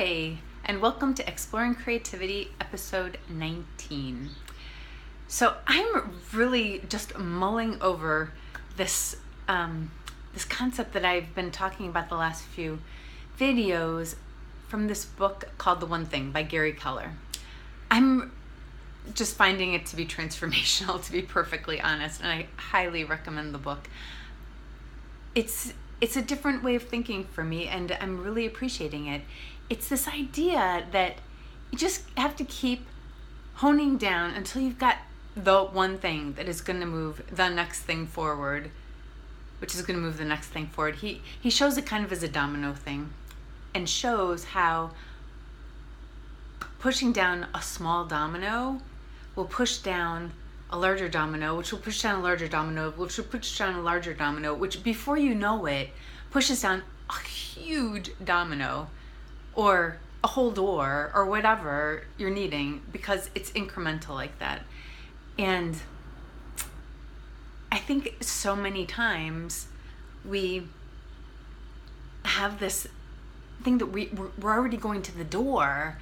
Hi, and welcome to Exploring Creativity, episode 19. So I'm really just mulling over this this concept that I've been talking about the last few videos from this book called The One Thing by Gary Keller. I'm just finding it to be transformational, to be perfectly honest, and I highly recommend the book. It's a different way of thinking for me, and I'm really appreciating it. It's this idea that you just have to keep honing down until you've got the one thing that is going to move the next thing forward, which is going to move the next thing forward. He shows it kind of as a domino thing and shows how pushing down a small domino will push down a larger domino, which will push down a larger domino, which will push down a larger domino, which before you know it, pushes down a huge domino or a whole door or whatever you're needing, because it's incremental like that. And I think so many times we have this thing that we're already going to the door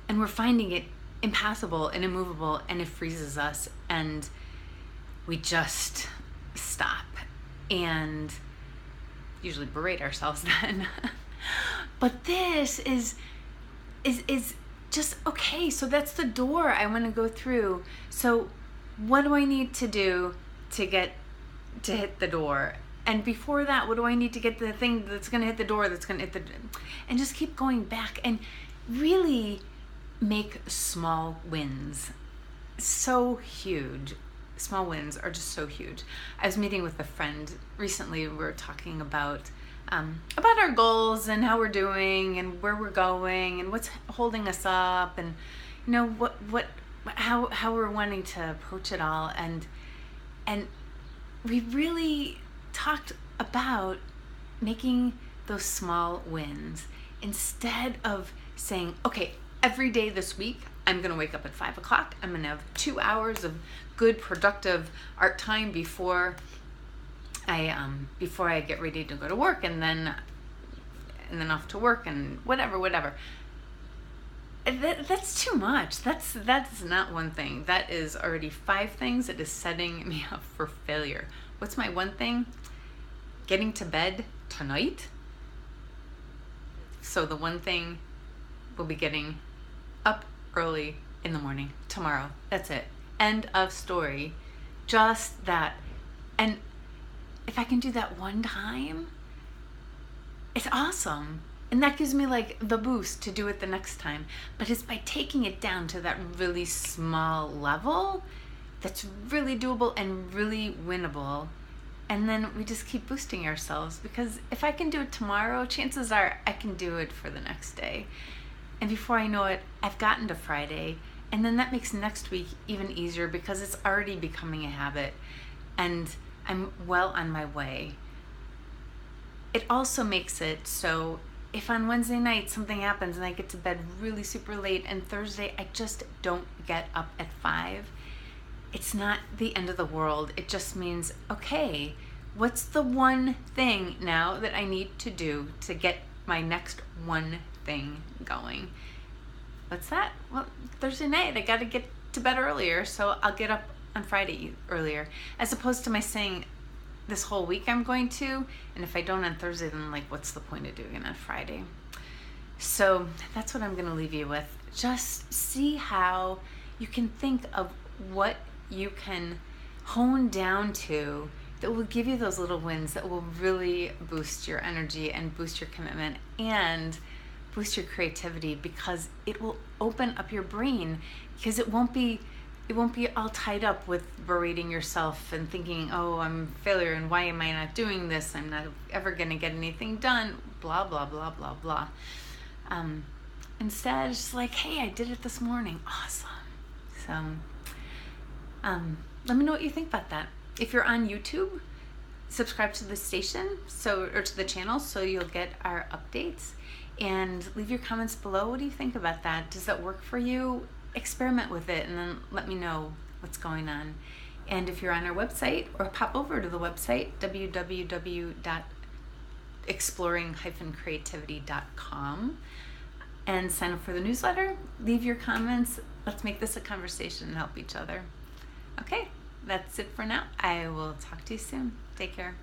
and we're finding it impassable and immovable, and it freezes us, and we just stop and usually berate ourselves then. But this is just okay. So that's the door I want to go through. So what do I need to do to hit the door? And before that, what do I need to get the thing that's going to hit the door, that's going to hit the, and just keep going back and really make small wins so huge. Small wins are just so huge. I was meeting with a friend recently. We were talking about our goals and how we're doing and where we're going and what's holding us up, and you know how we're wanting to approach it all, and we really talked about making those small wins instead of saying, okay, every day this week, I'm going to wake up at 5 o'clock. I'm going to have 2 hours of good, productive art time before I get ready to go to work, and then off to work and whatever. That's too much. That's not one thing. That is already 5 things. It is setting me up for failure. What's my one thing? Getting to bed tonight. So the one thing will be getting up early in the morning tomorrow. That's it. End of story. Just that. And if I can do that one time, it's awesome. And that gives me like the boost to do it the next time. But it's by taking it down to that really small level that's really doable and really winnable. And then we just keep boosting ourselves, because if I can do it tomorrow, chances are I can do it for the next day. And before I know it, I've gotten to Friday, and then that makes next week even easier because it's already becoming a habit, and I'm well on my way. It also makes it so if on Wednesday night something happens and I get to bed really super late, and Thursday I just don't get up at 5, it's not the end of the world. It just means, okay, what's the one thing now that I need to do to get my next one thing going? What's that? Well, Thursday night I got to get to bed earlier, so I'll get up on Friday earlier, as opposed to my saying this whole week I'm going to, and if I don't on Thursday, then like what's the point of doing it on Friday? So that's what I'm going to leave you with. Just see how you can think of what you can hone down to that will give you those little wins that will really boost your energy and boost your commitment and boost your creativity, because it will open up your brain, because it won't be all tied up with berating yourself and thinking, oh, I'm a failure and why am I not doing this? I'm not ever going to get anything done, blah, blah, blah, blah, blah. Instead, it's like, hey, I did it this morning. Awesome. So let me know what you think about that. If you're on YouTube, subscribe to the station or to the channel so you'll get our updates, and leave your comments below. What do you think about that? Does that work for you? Experiment with it and then let me know what's going on. And if you're on our website, or pop over to the website, www.exploring-creativity.com, and sign up for the newsletter. Leave your comments. Let's make this a conversation and help each other. Okay, that's it for now. I will talk to you soon. Take care.